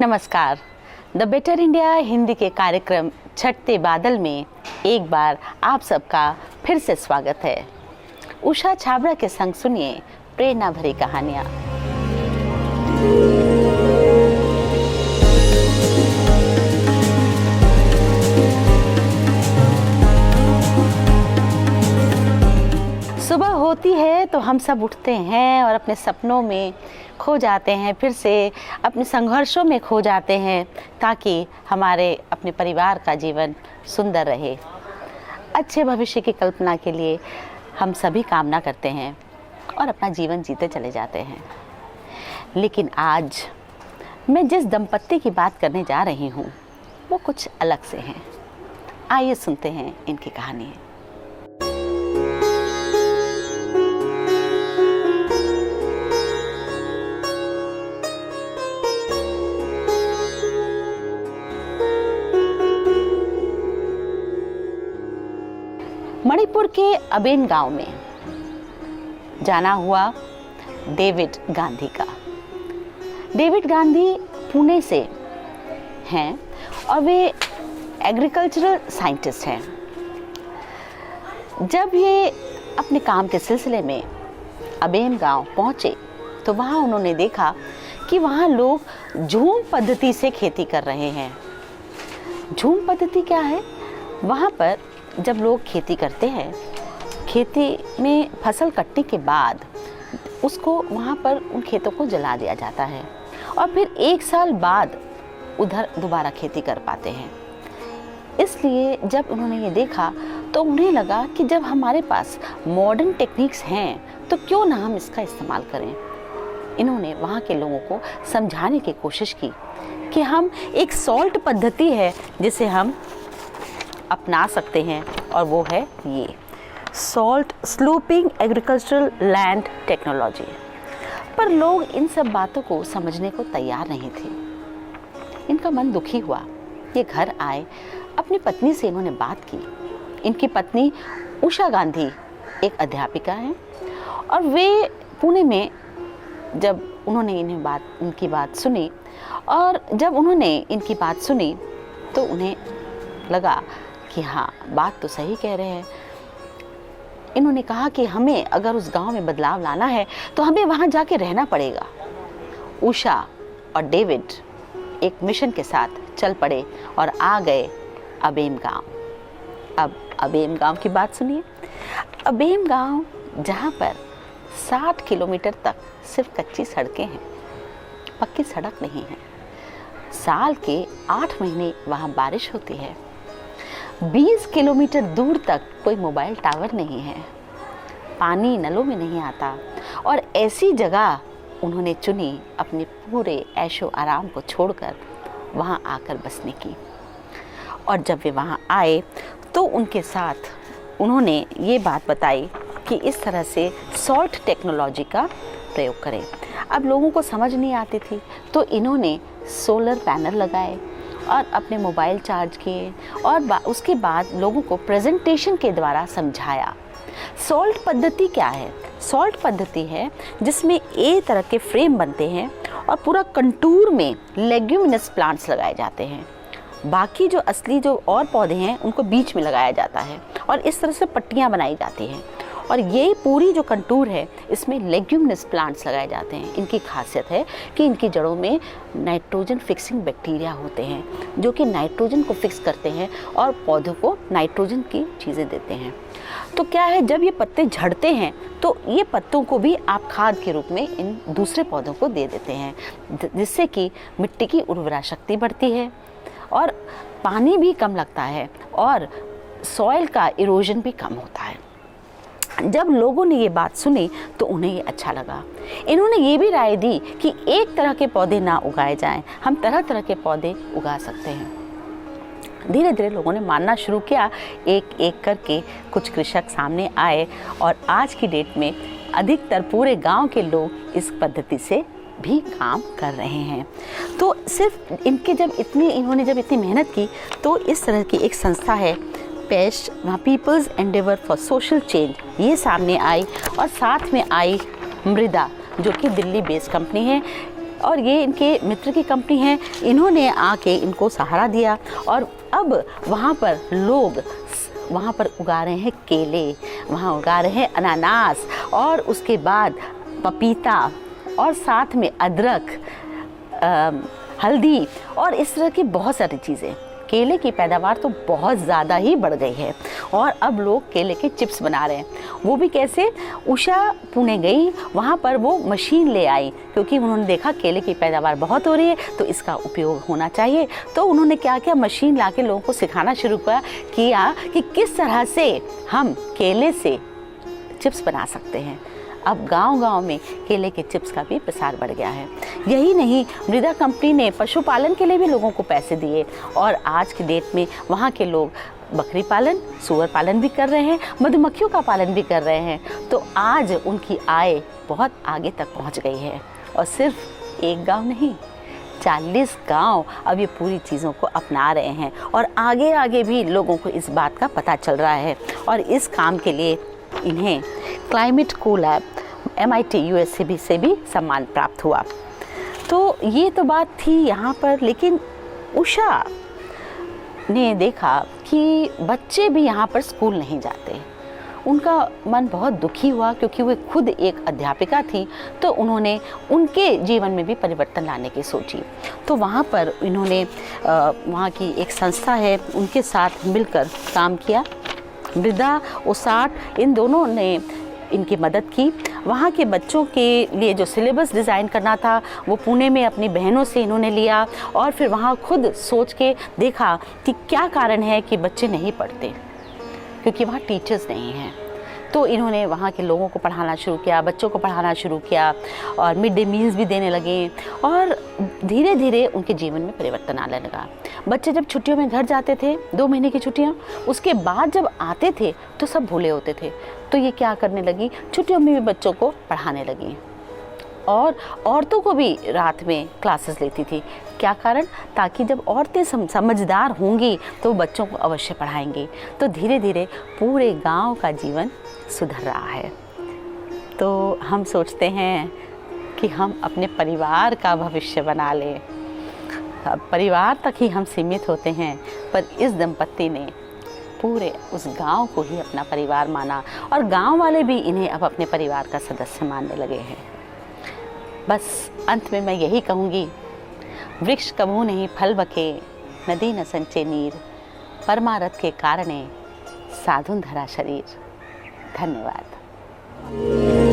नमस्कार। The better India Hindi के कार्यक्रम छठते बादल में एक बार आप सबका फिर से स्वागत है। उषा छाबड़ा के संग सुनिए प्रेरणा भरी कहानियाँ। सुबह होती है तो हम सब उठते हैं और अपने सपनों में खो जाते हैं, फिर से अपने संघर्षों में खो जाते हैं ताकि हमारे अपने परिवार का जीवन सुंदर रहे। अच्छे भविष्य की कल्पना के लिए हम सभी कामना करते हैं और अपना जीवन जीते चले जाते हैं। लेकिन आज मैं जिस दंपत्ति की बात करने जा रही हूँ वो कुछ अलग से हैं। आइए सुनते हैं इनकी कहानी। मणिपुर के अबेन गांव में जाना हुआ डेविड गांधी का। डेविड गांधी पुणे से हैं और वे एग्रीकल्चरल साइंटिस्ट हैं। जब ये अपने काम के सिलसिले में अबेन गांव पहुंचे तो वहां उन्होंने देखा कि वहां लोग झूम पद्धति से खेती कर रहे हैं। झूम पद्धति क्या है? वहां पर जब लोग खेती करते हैं, खेती में फसल कटने के बाद उसको वहाँ पर उन खेतों को जला दिया जाता है और फिर 1 साल बाद उधर दोबारा खेती कर पाते हैं। इसलिए जब उन्होंने ये देखा तो उन्हें लगा कि जब हमारे पास मॉडर्न टेक्निक्स हैं तो क्यों ना हम इसका इस्तेमाल करें। इन्होंने वहाँ के लोगों को समझाने की कोशिश की कि हम एक सॉल्ट पद्धति है जिसे हम अपना सकते हैं और वो है ये सॉल्ट स्लूपिंग एग्रीकल्चरल लैंड टेक्नोलॉजी। पर लोग इन सब बातों को समझने को तैयार नहीं थे। इनका मन दुखी हुआ। ये घर आए, अपनी पत्नी से इन्होंने बात की। इनकी पत्नी उषा गांधी एक अध्यापिका हैं और वे पुणे में जब उन्होंने इनकी बात सुनी और जब उन्होंने इनकी बात सुनी तो उन्हें लगा कि हाँ, बात तो सही कह रहे हैं। इन्होंने कहा कि हमें अगर उस गांव में बदलाव लाना है तो हमें वहां जाके रहना पड़ेगा। उषा और डेविड एक मिशन के साथ चल पड़े और आ गए अबेम गांव। अब अबेम गांव की बात सुनिए। अबेम गांव जहां पर 60 किलोमीटर तक सिर्फ कच्ची सड़कें हैं, पक्की सड़क नहीं है। साल के 8 महीने वहां बारिश होती है। 20 किलोमीटर दूर तक कोई मोबाइल टावर नहीं है, पानी नलों में नहीं आता और ऐसी जगह उन्होंने चुनी अपने पूरे ऐशो आराम को छोड़कर वहाँ आकर बसने की। और जब वे वहाँ आए तो उनके साथ उन्होंने ये बात बताई कि इस तरह से सॉल्ट टेक्नोलॉजी का प्रयोग करें। अब लोगों को समझ नहीं आती थी तो इन्होंने सोलर पैनल लगाए और अपने मोबाइल चार्ज किए और उसके बाद लोगों को प्रेजेंटेशन के द्वारा समझाया। सॉल्ट पद्धति क्या है? सॉल्ट पद्धति है जिसमें ए तरह के फ्रेम बनते हैं और पूरा कंटूर में लेग्यूमिनस प्लांट्स लगाए जाते हैं। बाकी जो असली जो और पौधे हैं उनको बीच में लगाया जाता है और इस तरह से पट्टियाँ बनाई जाती हैं और ये पूरी जो कंटूर है इसमें लेग्यूमिनस प्लांट्स लगाए जाते हैं। इनकी खासियत है कि इनकी जड़ों में नाइट्रोजन फिक्सिंग बैक्टीरिया होते हैं जो कि नाइट्रोजन को फिक्स करते हैं और पौधों को नाइट्रोजन की चीज़ें देते हैं। तो क्या है, जब ये पत्ते झड़ते हैं तो ये पत्तों को भी आप खाद के रूप में इन दूसरे पौधों को दे देते हैं, जिससे कि मिट्टी की उर्वरा शक्ति बढ़ती है और पानी भी कम लगता है और सॉइल का इरोजन भी कम होता है। जब लोगों ने ये बात सुनी तो उन्हें ये अच्छा लगा। इन्होंने ये भी राय दी कि एक तरह के पौधे ना उगाए जाएं, हम तरह तरह के पौधे उगा सकते हैं। धीरे धीरे लोगों ने मानना शुरू किया। एक एक करके कुछ कृषक सामने आए और आज की डेट में अधिकतर पूरे गांव के लोग इस पद्धति से भी काम कर रहे हैं। तो सिर्फ इन्होंने जब इतनी मेहनत की तो इस तरह की एक संस्था है पेस्ट, People's Endeavour for Social Change, ये सामने आई और साथ में आई मृदा जो कि दिल्ली बेस्ड कंपनी है। और ये इनके मित्र की कंपनी है, इन्होंने आके इनको सहारा दिया और अब वहाँ पर लोग वहाँ पर उगा रहे हैं केले, वहाँ उगा रहे हैं अनानास और उसके बाद पपीता और साथ में अदरक, हल्दी और इस तरह की बहुत सारी चीज़ें। केले की पैदावार तो बहुत ज़्यादा ही बढ़ गई है और अब लोग केले के चिप्स बना रहे हैं। वो भी कैसे? उषा पुणे गई, वहाँ पर वो मशीन ले आई क्योंकि उन्होंने देखा केले की पैदावार बहुत हो रही है तो इसका उपयोग होना चाहिए। तो उन्होंने क्या किया, मशीन ला के लोगों को सिखाना शुरू किया कि किस तरह से हम केले से चिप्स बना सकते हैं। अब गांव-गांव में केले के चिप्स का भी प्रसार बढ़ गया है। यही नहीं, मृदा कंपनी ने पशुपालन के लिए भी लोगों को पैसे दिए और आज की डेट में वहाँ के लोग बकरी पालन, सूअर पालन भी कर रहे हैं, मधुमक्खियों का पालन भी कर रहे हैं। तो आज उनकी आय बहुत आगे तक पहुँच गई है और सिर्फ एक गाँव नहीं, 40 गांव अब ये पूरी चीज़ों को अपना रहे हैं और आगे आगे भी लोगों को इस बात का पता चल रहा है। और इस काम के लिए इन्हें क्लाइमेट कोलैब MIT USA से भी सम्मान प्राप्त हुआ। तो ये तो बात थी यहाँ पर, लेकिन उषा ने देखा कि बच्चे भी यहाँ पर स्कूल नहीं जाते। उनका मन बहुत दुखी हुआ क्योंकि वो खुद एक अध्यापिका थी, तो उन्होंने उनके जीवन में भी परिवर्तन लाने की सोची। तो वहाँ पर इन्होंने वहाँ की एक संस्था है उनके साथ मिलकर काम किया। मृदा ओसाट इन दोनों ने इनकी मदद की। वहाँ के बच्चों के लिए जो सिलेबस डिज़ाइन करना था वो पुणे में अपनी बहनों से इन्होंने लिया और फिर वहाँ खुद सोच के देखा कि क्या कारण है कि बच्चे नहीं पढ़ते, क्योंकि वहाँ टीचर्स नहीं हैं। तो इन्होंने वहाँ के लोगों को पढ़ाना शुरू किया, बच्चों को पढ़ाना शुरू किया और मिड डे मील्स भी देने लगे और धीरे धीरे उनके जीवन में परिवर्तन आने लगा। बच्चे जब छुट्टियों में घर जाते थे, 2 महीने की छुट्टियाँ, उसके बाद जब आते थे तो सब भूले होते थे। तो ये क्या करने लगी, छुट्टियों में भी बच्चों को पढ़ाने लगी और औरतों को भी रात में क्लासेस लेती थी। क्या कारण? ताकि जब औरतें समझदार होंगी तो बच्चों को अवश्य पढ़ाएंगी। तो धीरे धीरे पूरे गांव का जीवन सुधर रहा है। तो हम सोचते हैं कि हम अपने परिवार का भविष्य बना लें। परिवार तक ही हम सीमित होते हैं, पर इस दंपत्ति ने पूरे उस गांव को ही अपना परिवार माना और गांव वाले भी इन्हें अब अपने परिवार का सदस्य मानने लगे हैं। बस अंत में मैं यही कहूँगी, वृक्ष कभू नहीं फल बके, नदी न संचे नीर, परमारथ के कारणे साधुन धरा शरीर। धन्यवाद।